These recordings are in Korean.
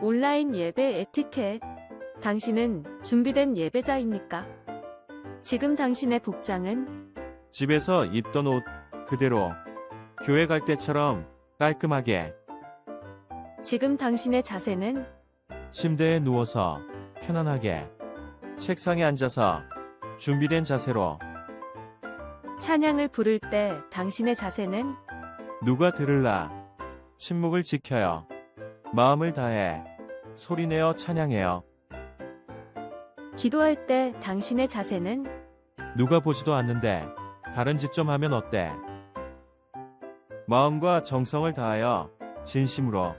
온라인 예배 에티켓. 당신은 준비된 예배자입니까? 지금 당신의 복장은? 집에서 입던 옷 그대로 교회 갈 때처럼 깔끔하게 지금 당신의 자세는? 침대에 누워서 편안하게 책상에 앉아서 준비된 자세로 찬양을 부를 때 당신의 자세는? 누가 들을라 침묵을 지켜요. 마음을 다해 소리내어 찬양해요. 기도할 때 당신의 자세는? 누가 보지도 않는데 다른 짓 좀 하면 어때? 마음과 정성을 다하여 진심으로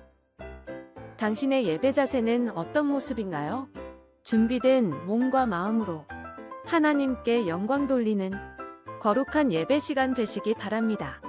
당신의 예배 자세는 어떤 모습인가요? 준비된 몸과 마음으로 하나님께 영광 돌리는 거룩한 예배 시간 되시기 바랍니다.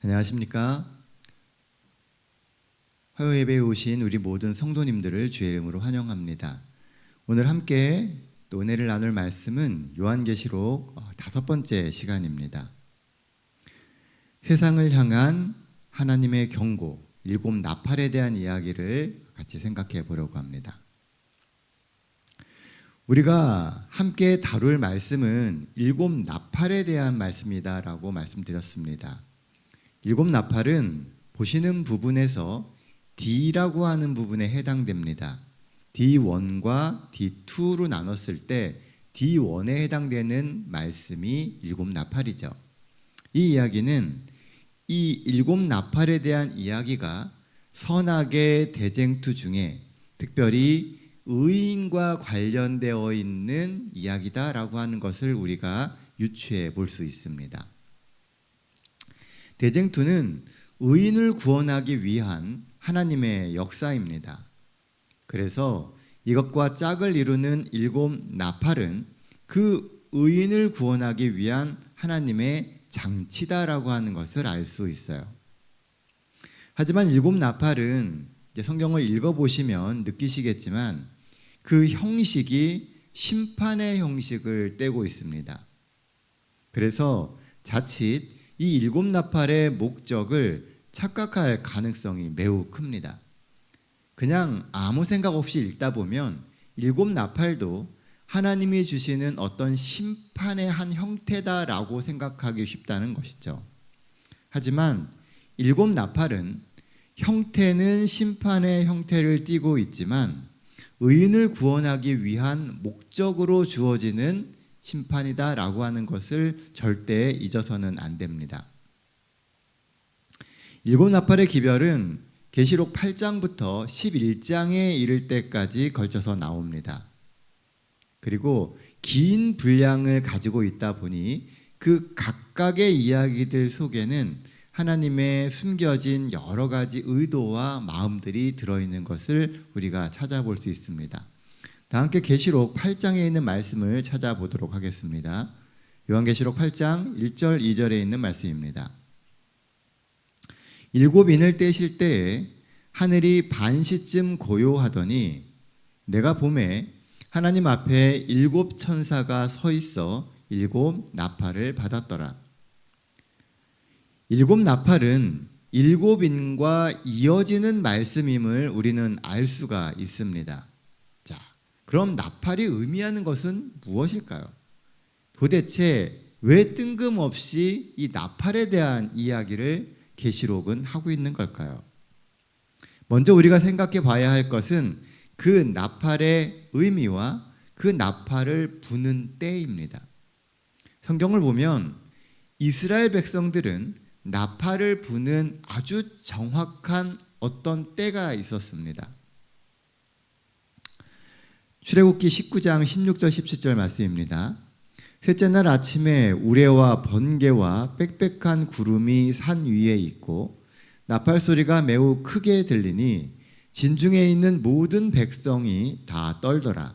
안녕하십니까? 화요 예배에 오신 우리 모든 성도님들을 주의 이름으로 환영합니다. 오늘 함께 또 은혜를 나눌 말씀은 요한계시록 5번째 시간입니다. 세상을 향한 하나님의 경고, 7 나팔에 대한 이야기를 같이 생각해 보려고 합니다. 우리가 함께 다룰 말씀은 7 나팔에 대한 말씀이다라고 말씀드렸습니다. 7 나팔은 보시는 부분에서 D라고 하는 부분에 해당됩니다. D1과 D2로 나눴을 때 D1에 해당되는 말씀이 7 나팔이죠. 이 이야기는 이 7 나팔에 대한 이야기가 선악의 대쟁투 중에 특별히 의인과 관련되어 있는 이야기다라고 하는 것을 우리가 유추해 볼 수 있습니다. 대쟁투는 의인을 구원하기 위한 하나님의 역사입니다. 그래서 이것과 짝을 이루는 7 나팔은 그 의인을 구원하기 위한 하나님의 장치다라고 하는 것을 알 수 있어요. 하지만 7 나팔은 성경을 읽어보시면 느끼시겠지만 그 형식이 심판의 형식을 떼고 있습니다. 그래서 자칫 이 7 나팔의 목적을 착각할 가능성이 매우 큽니다. 그냥 아무 생각 없이 읽다 보면 7 나팔도 하나님이 주시는 어떤 심판의 한 형태다라고 생각하기 쉽다는 것이죠. 하지만 7 나팔은 형태는 심판의 형태를 띠고 있지만 의인을 구원하기 위한 목적으로 주어지는 심판이다라고 하는 것을 절대 잊어서는 안 됩니다. 7 나팔의 기별은 계시록 8장부터 11장에 이를 때까지 걸쳐서 나옵니다. 그리고 긴 분량을 가지고 있다 보니 그 각각의 이야기들 속에는 하나님의 숨겨진 여러 가지 의도와 마음들이 들어있는 것을 우리가 찾아볼 수 있습니다. 다 함께 계시록 8장에 있는 말씀을 찾아보도록 하겠습니다. 요한계시록 8장 1절 2절에 있는 말씀입니다. 7 인을 떼실 때에 하늘이 반시쯤 고요하더니 내가 보매 하나님 앞에 7 천사가 서 있어 7 나팔을 받았더라. 7 나팔은 7 인과 이어지는 말씀임을 우리는 알 수가 있습니다. 자, 그럼 나팔이 의미하는 것은 무엇일까요? 도대체 왜 뜬금없이 이 나팔에 대한 이야기를 계시록은 하고 있는 걸까요? 먼저 우리가 생각해 봐야 할 것은 그 나팔의 의미와 그 나팔을 부는 때입니다. 성경을 보면 이스라엘 백성들은 나팔을 부는 아주 정확한 어떤 때가 있었습니다. 출애굽기 19장 16절 17절 말씀입니다. 셋째 날 아침에 우레와 번개와 빽빽한 구름이 산 위에 있고 나팔 소리가 매우 크게 들리니 진중에 있는 모든 백성이 다 떨더라.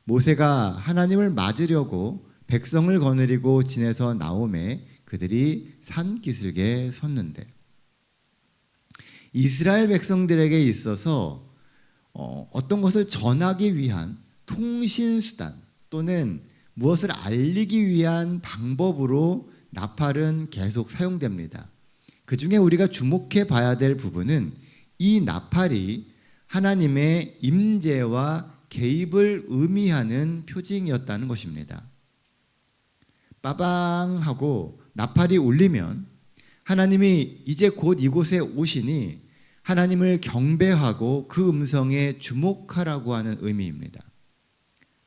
모세가 하나님을 맞으려고 백성을 거느리고 진에서 나오매 그들이 산 기슭에 섰는데, 이스라엘 백성들에게 있어서 어떤 것을 전하기 위한 통신수단 또는 무엇을 알리기 위한 방법으로 나팔은 계속 사용됩니다. 그 중에 우리가 주목해 봐야 될 부분은 이 나팔이 하나님의 임재와 개입을 의미하는 표징이었다는 것입니다. 빠방하고 나팔이 울리면 하나님이 이제 곧 이곳에 오시니 하나님을 경배하고 그 음성에 주목하라고 하는 의미입니다.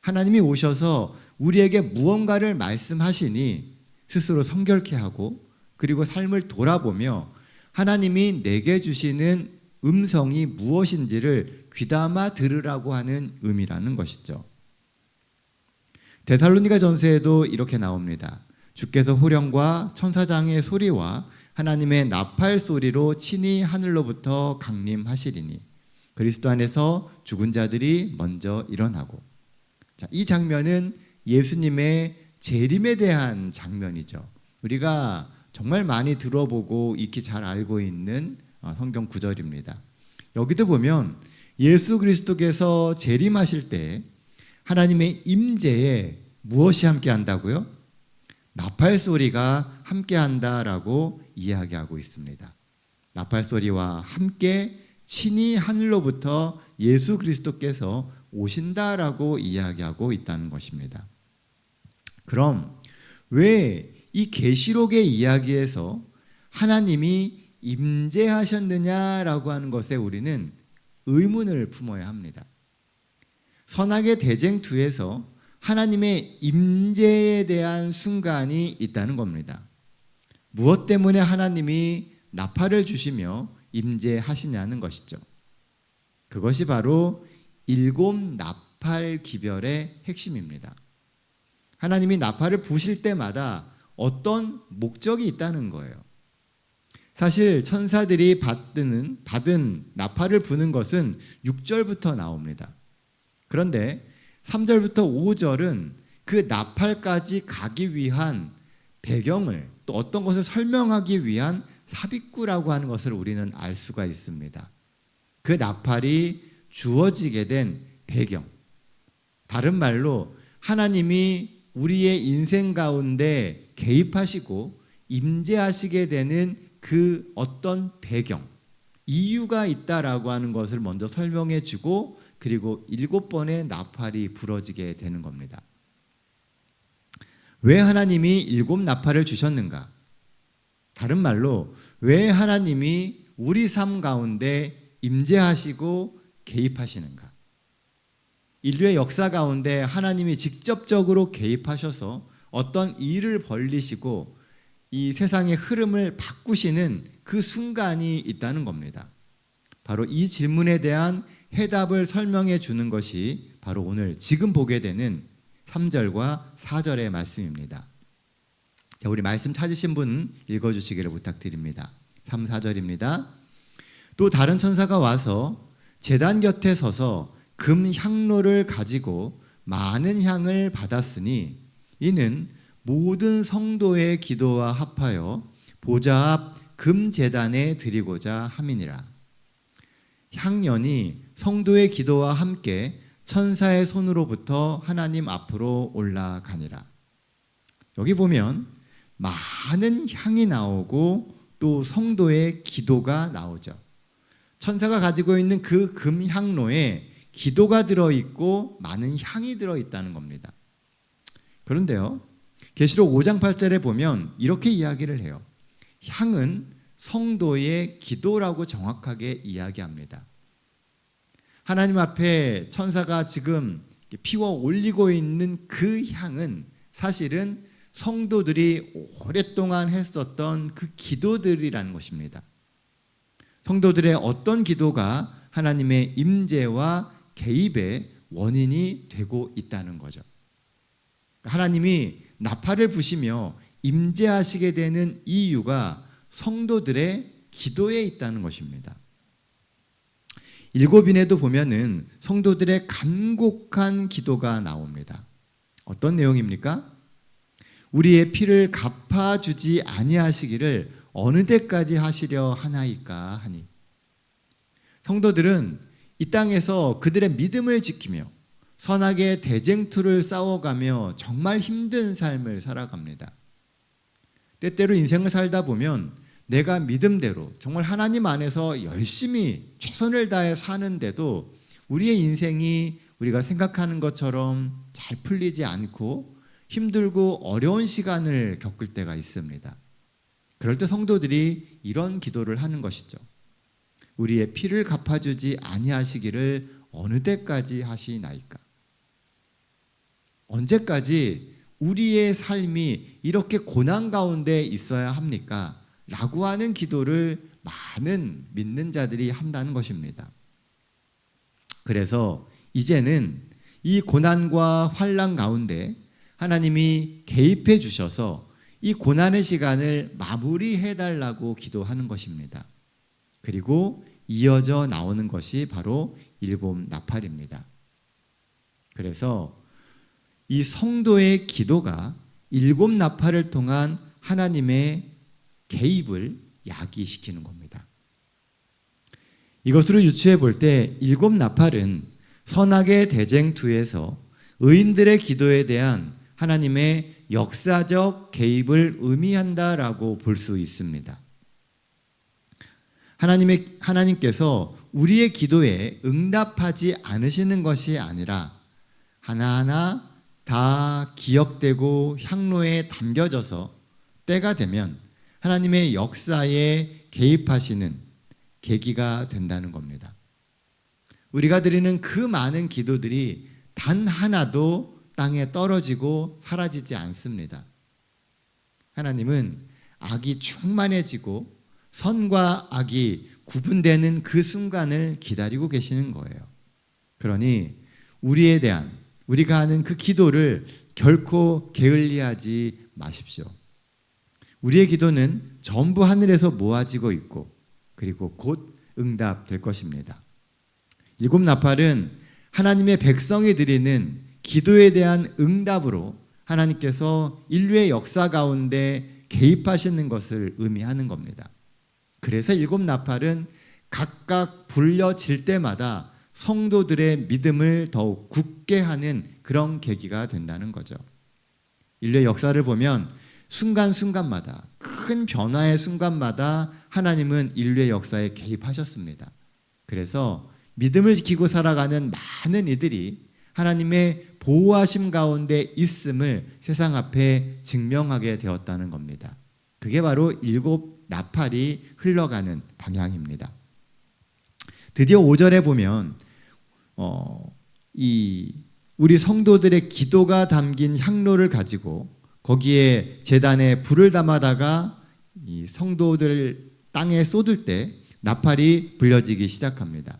하나님이 오셔서 우리에게 무언가를 말씀하시니 스스로 성결케 하고 그리고 삶을 돌아보며 하나님이 내게 주시는 음성이 무엇인지를 귀담아 들으라고 하는 의미라는 것이죠. 데살로니가 전서에도 이렇게 나옵니다. 주께서 호령과 천사장의 소리와 하나님의 나팔 소리로 친히 하늘로부터 강림하시리니 그리스도 안에서 죽은 자들이 먼저 일어나고. 자, 이 장면은 예수님의 재림에 대한 장면이죠. 우리가 정말 많이 들어보고 익히 잘 알고 있는 성경 구절입니다. 여기도 보면 예수 그리스도께서 재림하실 때 하나님의 임재에 무엇이 함께 한다고요? 나팔 소리가 함께 한다라고 이야기하고 있습니다. 나팔 소리와 함께 친히 하늘로부터 예수 그리스도께서 오신다라고 이야기하고 있다는 것입니다. 그럼 왜 이 계시록의 이야기에서 하나님이 임재하셨느냐라고 하는 것에 우리는 의문을 품어야 합니다. 선악의 대쟁투에서 하나님의 임재에 대한 순간이 있다는 겁니다. 무엇 때문에 하나님이 나팔을 주시며 임재하시냐는 것이죠. 그것이 바로 7 나팔 기별의 핵심입니다. 하나님이 나팔을 부실 때마다 어떤 목적이 있다는 거예요. 사실 천사들이 받은 나팔을 부는 것은 6절부터 나옵니다. 그런데 3절부터 5절은 그 나팔까지 가기 위한 배경을, 또 어떤 것을 설명하기 위한 삽입구라고 하는 것을 우리는 알 수가 있습니다. 그 나팔이 주어지게 된 배경, 다른 말로 하나님이 우리의 인생 가운데 개입하시고 임재하시게 되는 그 어떤 배경, 이유가 있다라고 하는 것을 먼저 설명해 주고, 그리고 7번의 나팔이 부러지게 되는 겁니다. 왜 하나님이 7 나팔을 주셨는가? 다른 말로 왜 하나님이 우리 삶 가운데 임재하시고 개입하시는가? 인류의 역사 가운데 하나님이 직접적으로 개입하셔서 어떤 일을 벌리시고 이 세상의 흐름을 바꾸시는 그 순간이 있다는 겁니다. 바로 이 질문에 대한 해답을 설명해 주는 것이 바로 오늘 지금 보게 되는 3절과 4절의 말씀입니다. 자, 우리 말씀 찾으신 분 읽어주시기를 부탁드립니다. 3, 4절입니다. 또 다른 천사가 와서 제단 곁에 서서 금 향로를 가지고 많은 향을 받았으니 이는 모든 성도의 기도와 합하여 보좌 앞 금제단에 드리고자 함이니라. 향연이 성도의 기도와 함께 천사의 손으로부터 하나님 앞으로 올라가니라. 여기 보면 많은 향이 나오고 또 성도의 기도가 나오죠. 천사가 가지고 있는 그 금향로에 기도가 들어있고 많은 향이 들어있다는 겁니다. 그런데요, 계시록 5장 8절에 보면 이렇게 이야기를 해요. 향은 성도의 기도라고 정확하게 이야기합니다. 하나님 앞에 천사가 지금 피워 올리고 있는 그 향은 사실은 성도들이 오랫동안 했었던 그 기도들이라는 것입니다. 성도들의 어떤 기도가 하나님의 임재와 개입의 원인이 되고 있다는 거죠. 하나님이 나팔을 부시며 임재하시게 되는 이유가 성도들의 기도에 있다는 것입니다. 7인에도 보면은 성도들의 간곡한 기도가 나옵니다. 어떤 내용입니까? 우리의 피를 갚아주지 아니하시기를 어느 때까지 하시려 하나이까 하니. 성도들은 이 땅에서 그들의 믿음을 지키며 선악의 대쟁투를 싸워가며 정말 힘든 삶을 살아갑니다. 때때로 인생을 살다 보면 내가 믿음대로 정말 하나님 안에서 열심히 최선을 다해 사는데도 우리의 인생이 우리가 생각하는 것처럼 잘 풀리지 않고 힘들고 어려운 시간을 겪을 때가 있습니다. 그럴 때 성도들이 이런 기도를 하는 것이죠. 우리의 피를 갚아주지 아니하시기를 어느 때까지 하시나이까? 언제까지 우리의 삶이 이렇게 고난 가운데 있어야 합니까? 라고 하는 기도를 많은 믿는 자들이 한다는 것입니다. 그래서 이제는 이 고난과 환난 가운데 하나님이 개입해 주셔서 이 고난의 시간을 마무리해 달라고 기도하는 것입니다. 그리고 이어져 나오는 것이 바로 7 나팔입니다. 그래서 이 성도의 기도가 7 나팔을 통한 하나님의 개입을 야기시키는 겁니다. 이것으로 유추해 볼 때 일곱 나팔은 선악의 대쟁투에서 의인들의 기도에 대한 하나님의 역사적 개입을 의미한다라고 볼 수 있습니다. 하나님께서 우리의 기도에 응답하지 않으시는 것이 아니라 하나하나 다 기억되고 향로에 담겨져서 때가 되면 하나님의 역사에 개입하시는 계기가 된다는 겁니다. 우리가 드리는 그 많은 기도들이 단 하나도 땅에 떨어지고 사라지지 않습니다. 하나님은 악이 충만해지고 선과 악이 구분되는 그 순간을 기다리고 계시는 거예요. 그러니 우리가 하는 그 기도를 결코 게을리하지 마십시오. 우리의 기도는 전부 하늘에서 모아지고 있고 그리고 곧 응답될 것입니다. 일곱 나팔은 하나님의 백성이 드리는 기도에 대한 응답으로 하나님께서 인류의 역사 가운데 개입하시는 것을 의미하는 겁니다. 그래서 일곱 나팔은 각각 불려질 때마다 성도들의 믿음을 더욱 굳게 하는 그런 계기가 된다는 거죠. 인류의 역사를 보면 순간순간마다 큰 변화의 순간마다 하나님은 인류의 역사에 개입하셨습니다. 그래서 믿음을 지키고 살아가는 많은 이들이 하나님의 보호하심 가운데 있음을 세상 앞에 증명하게 되었다는 겁니다. 그게 바로 일곱 나팔이 흘러가는 방향입니다. 드디어 5절에 보면 우리 성도들의 기도가 담긴 향로를 가지고 거기에 제단에 불을 담아다가 이 성도들 땅에 쏟을 때 나팔이 불려지기 시작합니다.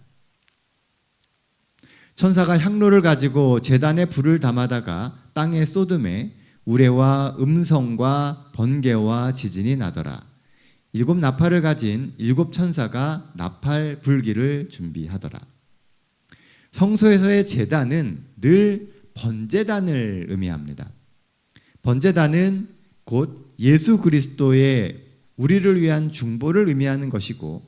천사가 향로를 가지고 제단에 불을 담아다가 땅에 쏟음에 우레와 음성과 번개와 지진이 나더라. 일곱 나팔을 가진 일곱 천사가 나팔 불기를 준비하더라. 성소에서의 제단은 늘 번제단을 의미합니다. 번제단은 곧 예수 그리스도의 우리를 위한 중보를 의미하는 것이고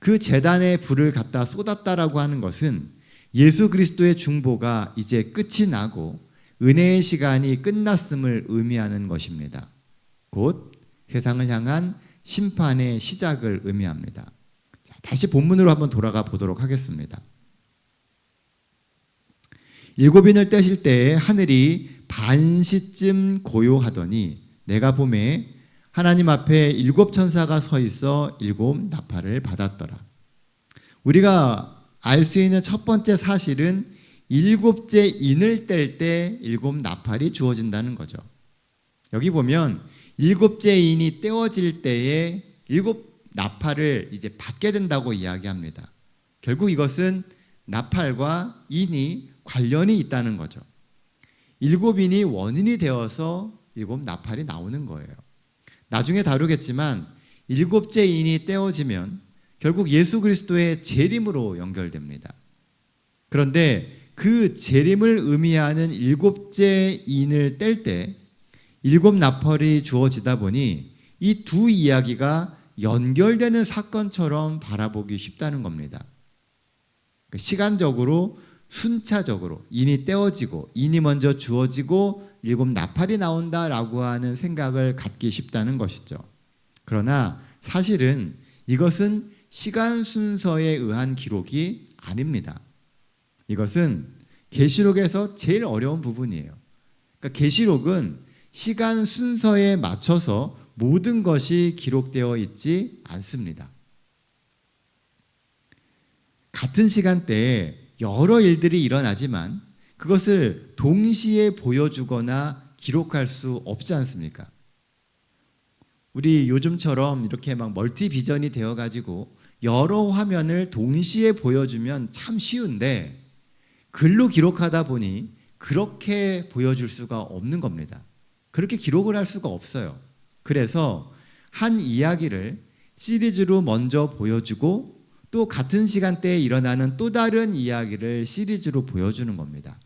그 제단에 불을 갖다 쏟았다라고 하는 것은 예수 그리스도의 중보가 이제 끝이 나고 은혜의 시간이 끝났음을 의미하는 것입니다. 곧 세상을 향한 심판의 시작을 의미합니다. 다시 본문으로 한번 돌아가 보도록 하겠습니다. 일곱인을 떼실 때에 하늘이 반시쯤 고요하더니 내가 보매 하나님 앞에 일곱 천사가 서 있어 일곱 나팔을 받았더라. 우리가 알 수 있는 첫 번째 사실은 일곱째 인을 뗄 때 일곱 나팔이 주어진다는 거죠. 여기 보면 일곱째 인이 떼어질 때에 일곱 나팔을 이제 받게 된다고 이야기합니다. 결국 이것은 나팔과 인이 관련이 있다는 거죠. 일곱 인이 원인이 되어서 일곱 나팔이 나오는 거예요. 나중에 다루겠지만 일곱째 인이 떼어지면 결국 예수 그리스도의 재림으로 연결됩니다. 그런데 그 재림을 의미하는 일곱째 인을 뗄 때 일곱 나팔이 주어지다 보니 이 두 이야기가 연결되는 사건처럼 바라보기 쉽다는 겁니다. 시간적으로 순차적으로 인이 떼어지고 인이 먼저 주어지고 일곱 나팔이 나온다라고 하는 생각을 갖기 쉽다는 것이죠. 그러나 사실은 이것은 시간 순서에 의한 기록이 아닙니다. 이것은 계시록에서 제일 어려운 부분이에요. 그러니까 계시록은 시간 순서에 맞춰서 모든 것이 기록되어 있지 않습니다. 같은 시간대에 여러 일들이 일어나지만 그것을 동시에 보여주거나 기록할 수 없지 않습니까? 우리 요즘처럼 이렇게 막 멀티비전이 되어가지고 여러 화면을 동시에 보여주면 참 쉬운데 글로 기록하다 보니 그렇게 보여줄 수가 없는 겁니다. 그렇게 기록을 할 수가 없어요. 그래서 한 이야기를 시리즈로 먼저 보여주고 또 같은 시간대에 일어나는 또 다른 이야기를 시리즈로 보여주는 겁니다.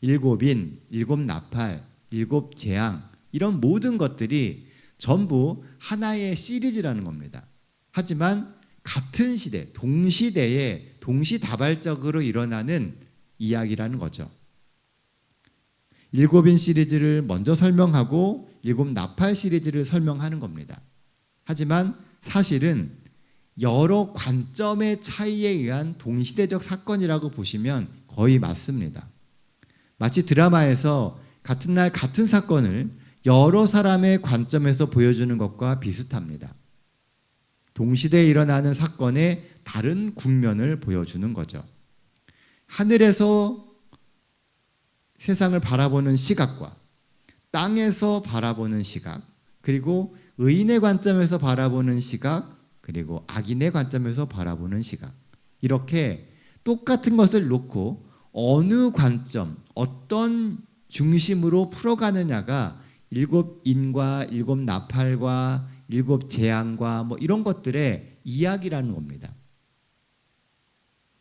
일곱인, 일곱 나팔, 일곱 재앙 이런 모든 것들이 전부 하나의 시리즈라는 겁니다. 하지만 같은 시대, 동시대에 동시다발적으로 일어나는 이야기라는 거죠. 일곱인 시리즈를 먼저 설명하고 일곱 나팔 시리즈를 설명하는 겁니다. 하지만 사실은 여러 관점의 차이에 의한 동시대적 사건이라고 보시면 거의 맞습니다. 마치 드라마에서 같은 날 같은 사건을 여러 사람의 관점에서 보여주는 것과 비슷합니다. 동시대에 일어나는 사건의 다른 국면을 보여주는 거죠. 하늘에서 세상을 바라보는 시각과 땅에서 바라보는 시각, 그리고 의인의 관점에서 바라보는 시각, 그리고 악인의 관점에서 바라보는 시각, 이렇게 똑같은 것을 놓고 어느 관점, 어떤 중심으로 풀어가느냐가 일곱 인과 일곱 나팔과 일곱 재앙과 뭐 이런 것들의 이야기라는 겁니다.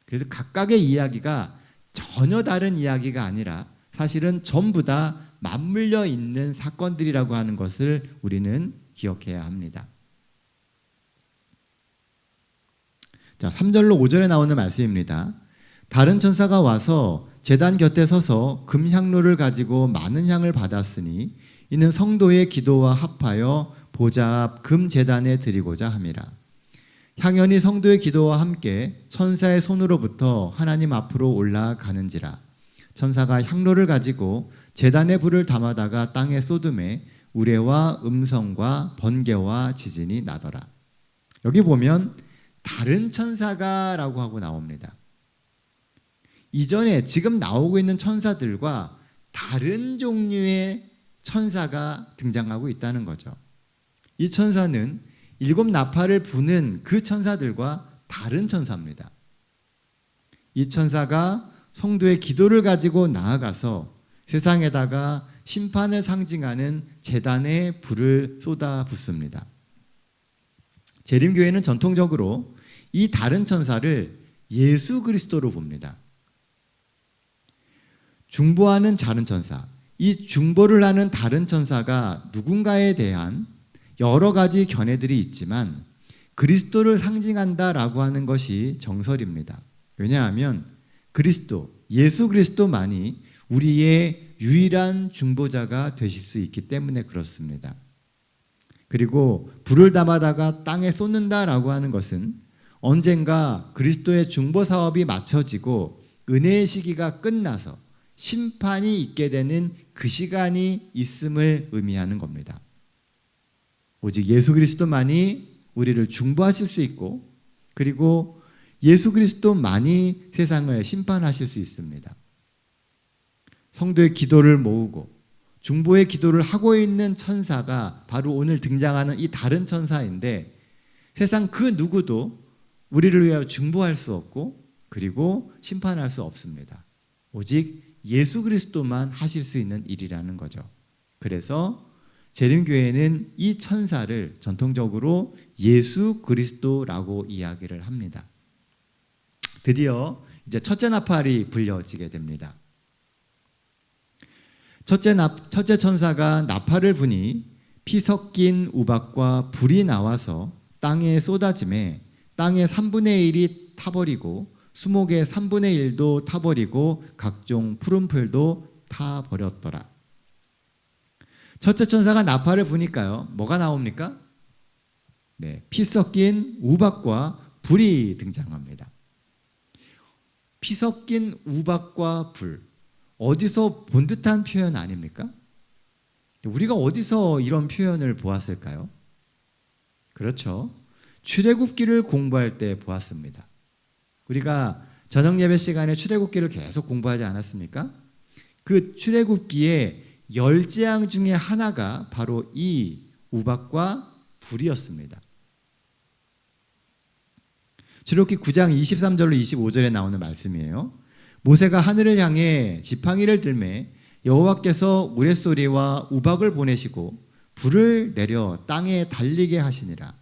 그래서 각각의 이야기가 전혀 다른 이야기가 아니라 사실은 전부 다 맞물려 있는 사건들이라고 하는 것을 우리는 기억해야 합니다. 자, 3절로 5절에 나오는 말씀입니다. 다른 천사가 와서 제단 곁에 서서 금향로를 가지고 많은 향을 받았으니 이는 성도의 기도와 합하여 보좌 앞 금제단에 드리고자 함이라. 향연이 성도의 기도와 함께 천사의 손으로부터 하나님 앞으로 올라가는지라. 천사가 향로를 가지고 제단의 불을 담아다가 땅에 쏟음에 우레와 음성과 번개와 지진이 나더라. 여기 보면 다른 천사가 라고 하고 나옵니다. 이전에 지금 나오고 있는 천사들과 다른 종류의 천사가 등장하고 있다는 거죠. 이 천사는 일곱 나팔을 부는 그 천사들과 다른 천사입니다. 이 천사가 성도의 기도를 가지고 나아가서 세상에다가 심판을 상징하는 제단에 불을 쏟아 붓습니다. 재림교회는 전통적으로 이 다른 천사를 예수 그리스도로 봅니다. 중보하는 다른 천사, 이 중보를 하는 다른 천사가 누군가에 대한 여러 가지 견해들이 있지만 그리스도를 상징한다라고 하는 것이 정설입니다. 왜냐하면 그리스도, 예수 그리스도만이 우리의 유일한 중보자가 되실 수 있기 때문에 그렇습니다. 그리고 불을 담아다가 땅에 쏟는다라고 하는 것은 언젠가 그리스도의 중보 사업이 마쳐지고 은혜의 시기가 끝나서 심판이 있게 되는 그 시간이 있음을 의미하는 겁니다. 오직 예수 그리스도만이 우리를 중보하실 수 있고 그리고 예수 그리스도만이 세상을 심판하실 수 있습니다. 성도의 기도를 모으고 중보의 기도를 하고 있는 천사가 바로 오늘 등장하는 이 다른 천사인데 세상 그 누구도 우리를 위하여 중보할 수 없고 그리고 심판할 수 없습니다. 오직 예수 그리스도만 하실 수 있는 일이라는 거죠. 그래서 재림교회는 이 천사를 전통적으로 예수 그리스도라고 이야기를 합니다. 드디어 이제 첫째 나팔이 불려지게 됩니다. 첫째 천사가 나팔을 부니 피 섞인 우박과 불이 나와서 땅에 쏟아짐에 땅의 3분의 1이 타버리고 수목의 3분의 1도 타버리고 각종 푸른 풀도 타버렸더라. 첫째 천사가 나팔을 부니까요. 뭐가 나옵니까? 네, 피 섞인 우박과 불이 등장합니다. 피 섞인 우박과 불. 어디서 본 듯한 표현 아닙니까? 우리가 어디서 이런 표현을 보았을까요? 그렇죠. 출애굽기를 공부할 때 보았습니다. 우리가 저녁 예배 시간에 출애굽기를 계속 공부하지 않았습니까? 그 출애굽기의 10재앙 중에 하나가 바로 이 우박과 불이었습니다. 출애굽기 9장 23절로 25절에 나오는 말씀이에요. 모세가 하늘을 향해 지팡이를 들매 여호와께서 우레소리와 우박을 보내시고 불을 내려 땅에 달리게 하시니라.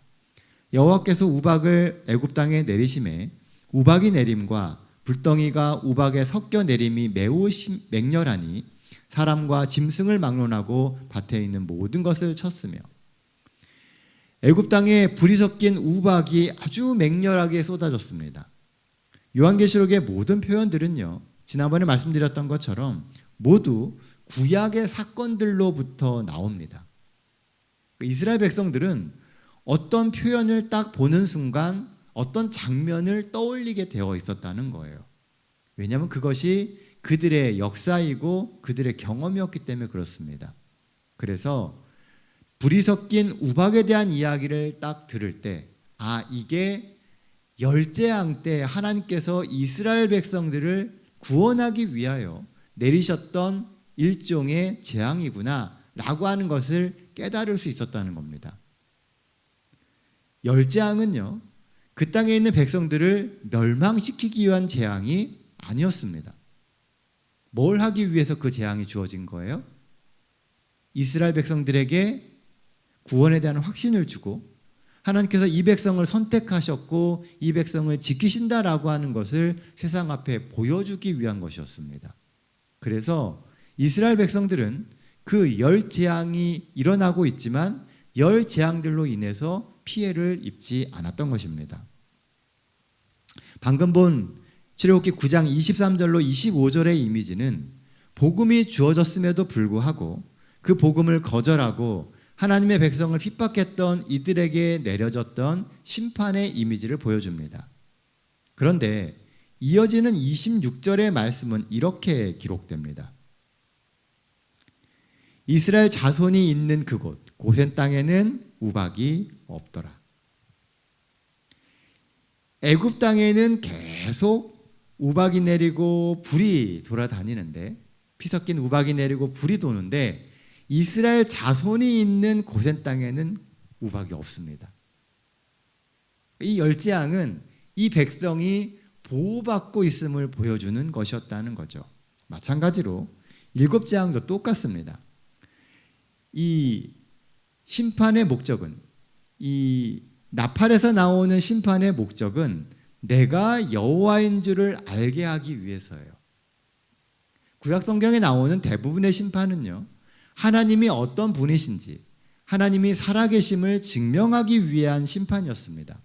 여호와께서 우박을 애굽 땅에 내리심에 우박이 내림과 불덩이가 우박에 섞여 내림이 매우 맹렬하니 사람과 짐승을 막론하고 밭에 있는 모든 것을 쳤으며 애굽 땅에 불이 섞인 우박이 아주 맹렬하게 쏟아졌습니다. 요한계시록의 모든 표현들은요, 지난번에 말씀드렸던 것처럼 모두 구약의 사건들로부터 나옵니다. 이스라엘 백성들은 어떤 표현을 딱 보는 순간 어떤 장면을 떠올리게 되어 있었다는 거예요. 왜냐하면 그것이 그들의 역사이고 그들의 경험이었기 때문에 그렇습니다. 그래서 불이 섞인 우박에 대한 이야기를 딱 들을 때, 아, 이게 열재앙 때 하나님께서 이스라엘 백성들을 구원하기 위하여 내리셨던 일종의 재앙이구나 라고 하는 것을 깨달을 수 있었다는 겁니다. 열재앙은요, 그 땅에 있는 백성들을 멸망시키기 위한 재앙이 아니었습니다. 뭘 하기 위해서 그 재앙이 주어진 거예요? 이스라엘 백성들에게 구원에 대한 확신을 주고 하나님께서 이 백성을 선택하셨고 이 백성을 지키신다라고 하는 것을 세상 앞에 보여주기 위한 것이었습니다. 그래서 이스라엘 백성들은 그 열 재앙이 일어나고 있지만 열 재앙들로 인해서 피해를 입지 않았던 것입니다. 방금 본 출애굽기 9장 23절로 25절의 이미지는 복음이 주어졌음에도 불구하고 그 복음을 거절하고 하나님의 백성을 핍박했던 이들에게 내려졌던 심판의 이미지를 보여줍니다. 그런데 이어지는 26절의 말씀은 이렇게 기록됩니다. 이스라엘 자손이 있는 그곳 고센 땅에는 우박이 없더라. 애굽 땅에는 계속 우박이 내리고 불이 돌아다니는데, 피 섞인 우박이 내리고 불이 도는데 이스라엘 자손이 있는 고센 땅에는 우박이 없습니다. 이 열재앙은 이 백성이 보호받고 있음을 보여주는 것이었다는 거죠. 마찬가지로 일곱 재앙도 똑같습니다. 이 심판의 목적은, 이 나팔에서 나오는 심판의 목적은 내가 여호와인 줄을 알게 하기 위해서예요. 구약 성경에 나오는 대부분의 심판은요, 하나님이 어떤 분이신지, 하나님이 살아계심을 증명하기 위한 심판이었습니다.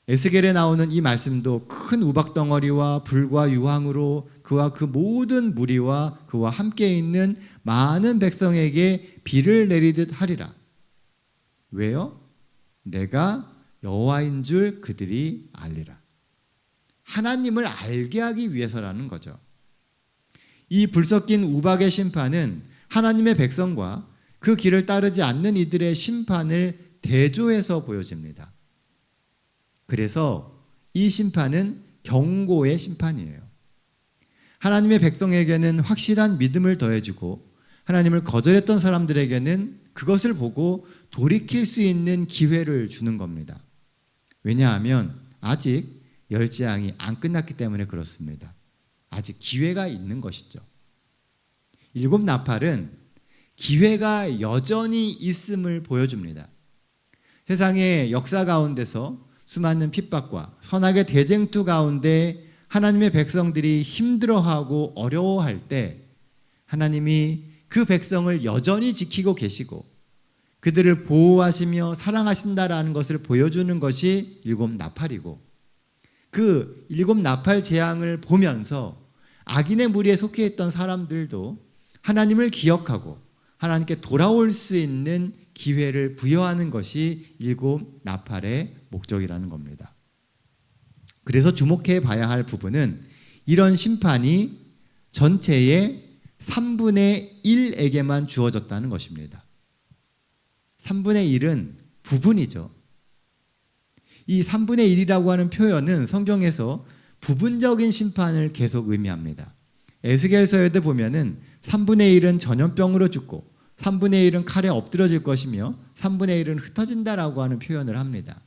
에스겔에 나오는 이 말씀도 큰 우박덩어리와 불과 유황으로 그와 그 모든 무리와 그와 함께 있는 많은 백성에게 비를 내리듯 하리라. 왜요? 내가 여호와인 줄 그들이 알리라. 하나님을 알게 하기 위해서라는 거죠. 이 불 섞인 우박의 심판은 하나님의 백성과 그 길을 따르지 않는 이들의 심판을 대조해서 보여집니다. 그래서 이 심판은 경고의 심판이에요. 하나님의 백성에게는 확실한 믿음을 더해주고 하나님을 거절했던 사람들에게는 그것을 보고 돌이킬 수 있는 기회를 주는 겁니다. 왜냐하면 아직 열재앙이 안 끝났기 때문에 그렇습니다. 아직 기회가 있는 것이죠. 일곱 나팔은 기회가 여전히 있음을 보여줍니다. 세상의 역사 가운데서 수많은 핍박과 선악의 대쟁투 가운데 하나님의 백성들이 힘들어하고 어려워할 때 하나님이 그 백성을 여전히 지키고 계시고 그들을 보호하시며 사랑하신다라는 것을 보여주는 것이 일곱 나팔이고, 그 일곱 나팔 재앙을 보면서 악인의 무리에 속해 있던 사람들도 하나님을 기억하고 하나님께 돌아올 수 있는 기회를 부여하는 것이 일곱 나팔의 목적이라는 겁니다. 그래서 주목해 봐야 할 부분은 이런 심판이 전체의 3분의 1에게만 주어졌다는 것입니다. 3분의 1은 부분이죠. 이 3분의 1이라고 하는 표현은 성경에서 부분적인 심판을 계속 의미합니다. 에스겔서에도 보면은 3분의 1은 전염병으로 죽고 3분의 1은 칼에 엎드러질 것이며 3분의 1은 흩어진다라고 하는 표현을 합니다.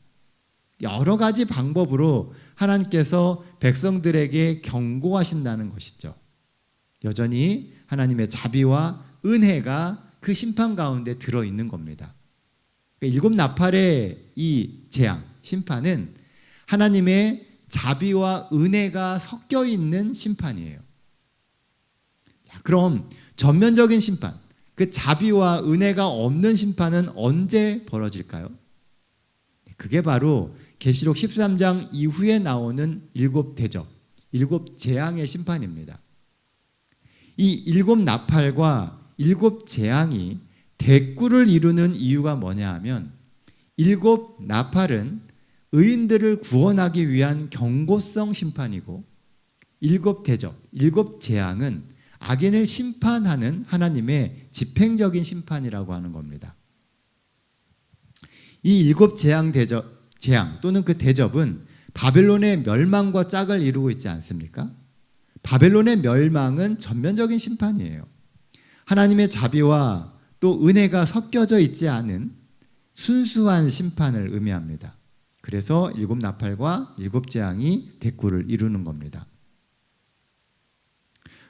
여러 가지 방법으로 하나님께서 백성들에게 경고하신다는 것이죠. 여전히 하나님의 자비와 은혜가 그 심판 가운데 들어있는 겁니다. 일곱 나팔의 이 재앙, 심판은 하나님의 자비와 은혜가 섞여 있는 심판이에요. 자, 그럼 전면적인 심판, 그 자비와 은혜가 없는 심판은 언제 벌어질까요? 그게 바로 계시록 13장 이후에 나오는 7대접, 7재앙의 심판입니다. 이 7나팔과 7재앙이 대꾸를 이루는 이유가 뭐냐 하면 7나팔은 의인들을 구원하기 위한 경고성 심판이고 7대접, 7재앙은 악인을 심판하는 하나님의 집행적인 심판이라고 하는 겁니다. 이 7재앙 재앙 또는 그 대접은 바벨론의 멸망과 짝을 이루고 있지 않습니까? 바벨론의 멸망은 전면적인 심판이에요. 하나님의 자비와 또 은혜가 섞여져 있지 않은 순수한 심판을 의미합니다. 그래서 7나팔과 7재앙이 대꾸를 이루는 겁니다.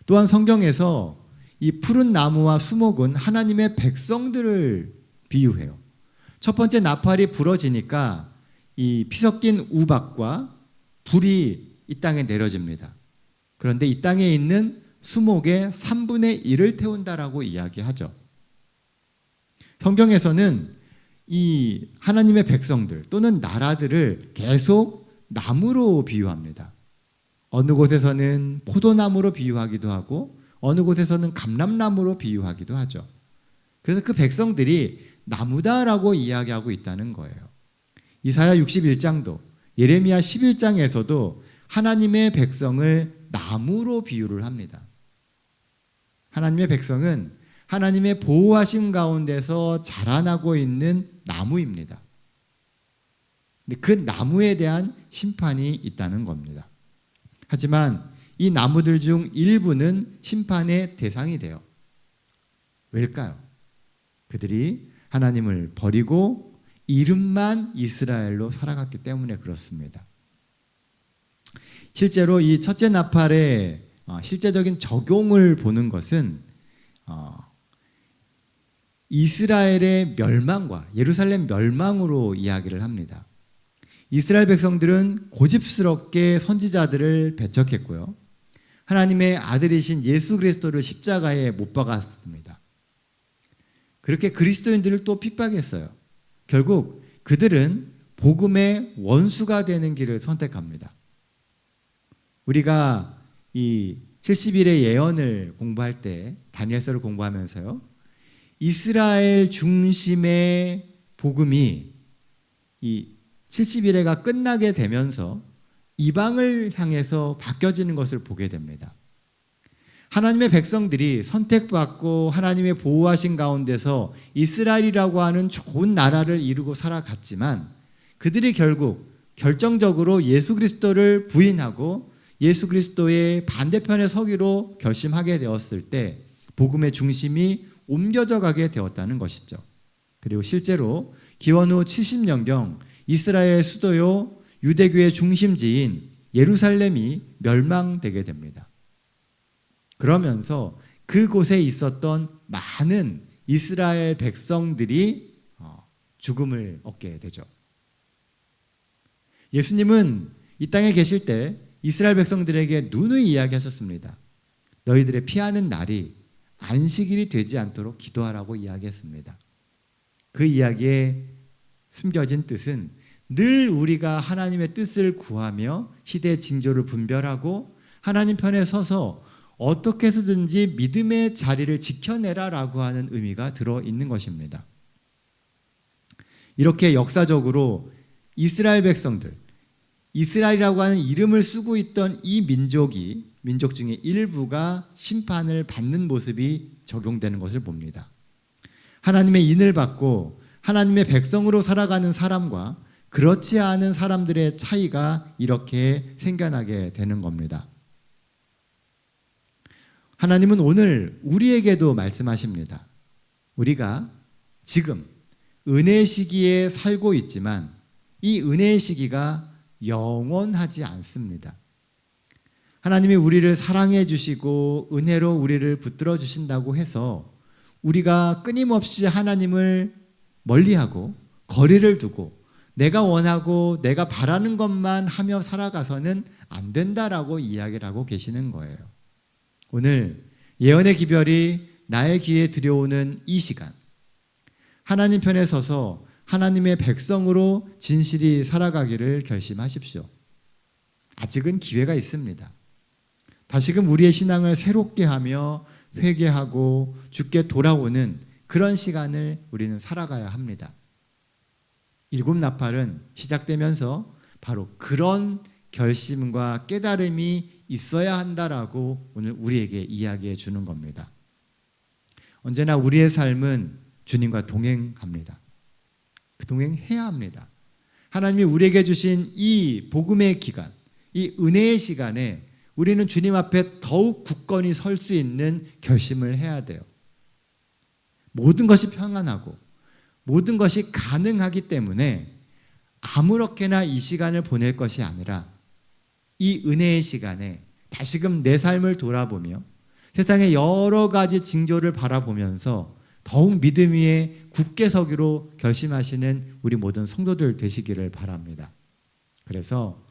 또한 성경에서 이 푸른 나무와 수목은 하나님의 백성들을 비유해요. 첫 번째 나팔이 부러지니까 이 피 섞인 우박과 불이 이 땅에 내려집니다. 그런데 이 땅에 있는 수목의 3분의 1을 태운다라고 이야기하죠. 성경에서는 이 하나님의 백성들 또는 나라들을 계속 나무로 비유합니다. 어느 곳에서는 포도나무로 비유하기도 하고 어느 곳에서는 감람나무로 비유하기도 하죠. 그래서 그 백성들이 나무다라고 이야기하고 있다는 거예요. 이사야 61장도 예레미야 11장에서도 하나님의 백성을 나무로 비유를 합니다. 하나님의 백성은 하나님의 보호하심 가운데서 자라나고 있는 나무입니다. 근데 그 나무에 대한 심판이 있다는 겁니다. 하지만 이 나무들 중 일부는 심판의 대상이 돼요. 왜일까요? 그들이 하나님을 버리고 이름만 이스라엘로 살아갔기 때문에 그렇습니다. 실제로 이 첫째 나팔의 실제적인 적용을 보는 것은 이스라엘의 멸망과 예루살렘 멸망으로 이야기를 합니다. 이스라엘 백성들은 고집스럽게 선지자들을 배척했고요. 하나님의 아들이신 예수 그리스도를 십자가에 못 박았습니다. 그렇게 그리스도인들을 또 핍박했어요. 결국 그들은 복음의 원수가 되는 길을 선택합니다. 우리가 이 70일의 예언을 공부할 때 다니엘서를 공부하면서요. 이스라엘 중심의 복음이 이 70일회가 끝나게 되면서 이방을 향해서 바뀌어지는 것을 보게 됩니다. 하나님의 백성들이 선택받고 하나님의 보호하신 가운데서 이스라엘이라고 하는 좋은 나라를 이루고 살아갔지만 그들이 결국 결정적으로 예수 그리스도를 부인하고 예수 그리스도의 반대편에 서기로 결심하게 되었을 때 복음의 중심이 옮겨져 가게 되었다는 것이죠. 그리고 실제로 기원 후 70년경 이스라엘 수도요 유대교의 중심지인 예루살렘이 멸망되게 됩니다. 그러면서 그곳에 있었던 많은 이스라엘 백성들이 죽음을 얻게 되죠. 예수님은 이 땅에 계실 때 이스라엘 백성들에게 누누이 이야기하셨습니다. 너희들의 피하는 날이 안식일이 되지 않도록 기도하라고 이야기했습니다. 그 이야기에 숨겨진 뜻은 늘 우리가 하나님의 뜻을 구하며 시대의 징조를 분별하고 하나님 편에 서서 어떻게 해서든지 믿음의 자리를 지켜내라라고 하는 의미가 들어있는 것입니다. 이렇게 역사적으로 이스라엘 백성들, 이스라엘이라고 하는 이름을 쓰고 있던 이 민족 중에 일부가 심판을 받는 모습이 적용되는 것을 봅니다. 하나님의 인을 받고 하나님의 백성으로 살아가는 사람과 그렇지 않은 사람들의 차이가 이렇게 생겨나게 되는 겁니다. 하나님은 오늘 우리에게도 말씀하십니다. 우리가 지금 은혜의 시기에 살고 있지만 이 은혜의 시기가 영원하지 않습니다. 하나님이 우리를 사랑해 주시고 은혜로 우리를 붙들어 주신다고 해서 우리가 끊임없이 하나님을 멀리하고 거리를 두고 내가 원하고 내가 바라는 것만 하며 살아가서는 안 된다라고 이야기를 하고 계시는 거예요. 오늘 예언의 기별이 나의 귀에 들여오는 이 시간, 하나님 편에 서서 하나님의 백성으로 진실이 살아가기를 결심하십시오. 아직은 기회가 있습니다. 다시금 우리의 신앙을 새롭게 하며 회개하고 주께 돌아오는 그런 시간을 우리는 살아가야 합니다. 일곱 나팔은 시작되면서 바로 그런 결심과 깨달음이 있어야 한다라고 오늘 우리에게 이야기해 주는 겁니다. 언제나 우리의 삶은 주님과 동행합니다. 그 동행해야 합니다. 하나님이 우리에게 주신 이 복음의 기간, 이 은혜의 시간에 우리는 주님 앞에 더욱 굳건히 설 수 있는 결심을 해야 돼요. 모든 것이 평안하고 모든 것이 가능하기 때문에 아무렇게나 이 시간을 보낼 것이 아니라 이 은혜의 시간에 다시금 내 삶을 돌아보며 세상의 여러 가지 징조를 바라보면서 더욱 믿음 위에 굳게 서기로 결심하시는 우리 모든 성도들 되시기를 바랍니다. 그래서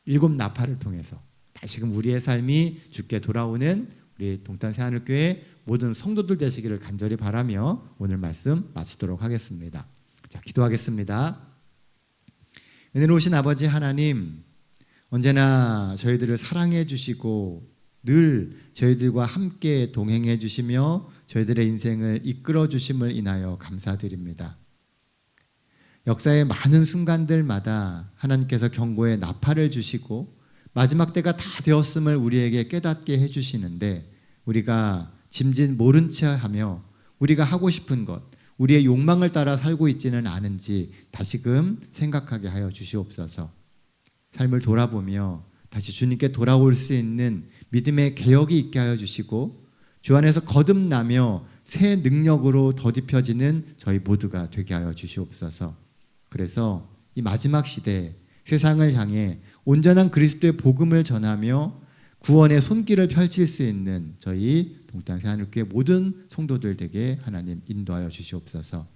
일곱 나팔을 통해서 다시금 우리의 삶이 주께 돌아오는 우리 동탄 새하늘교회 모든 성도들 되시기를 간절히 바라며 오늘 말씀 마치도록 하겠습니다. 자, 기도하겠습니다. 은혜로우신 아버지 하나님, 언제나 저희들을 사랑해 주시고 늘 저희들과 함께 동행해 주시며 저희들의 인생을 이끌어 주심을 인하여 감사드립니다. 역사의 많은 순간들마다 하나님께서 경고의 나팔을 주시고 마지막 때가 다 되었음을 우리에게 깨닫게 해주시는데 우리가 짐짓 모른 채 하며 우리가 하고 싶은 것, 우리의 욕망을 따라 살고 있지는 않은지 다시금 생각하게 하여 주시옵소서. 삶을 돌아보며 다시 주님께 돌아올 수 있는 믿음의 개혁이 있게 하여 주시고 주 안에서 거듭나며 새 능력으로 더딥혀지는 저희 모두가 되게 하여 주시옵소서. 그래서 이 마지막 시대 세상을 향해 온전한 그리스도의 복음을 전하며 구원의 손길을 펼칠 수 있는 저희 동탄 새하늘교회 모든 성도들 되게 하나님 인도하여 주시옵소서.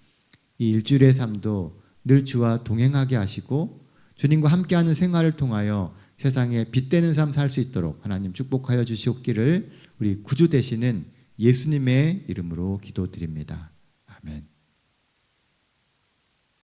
이 일주일의 삶도 늘 주와 동행하게 하시고 주님과 함께하는 생활을 통하여 세상에 빛되는 삶 살 수 있도록 하나님 축복하여 주시옵기를 우리 구주 되시는 예수님의 이름으로 기도드립니다. 아멘.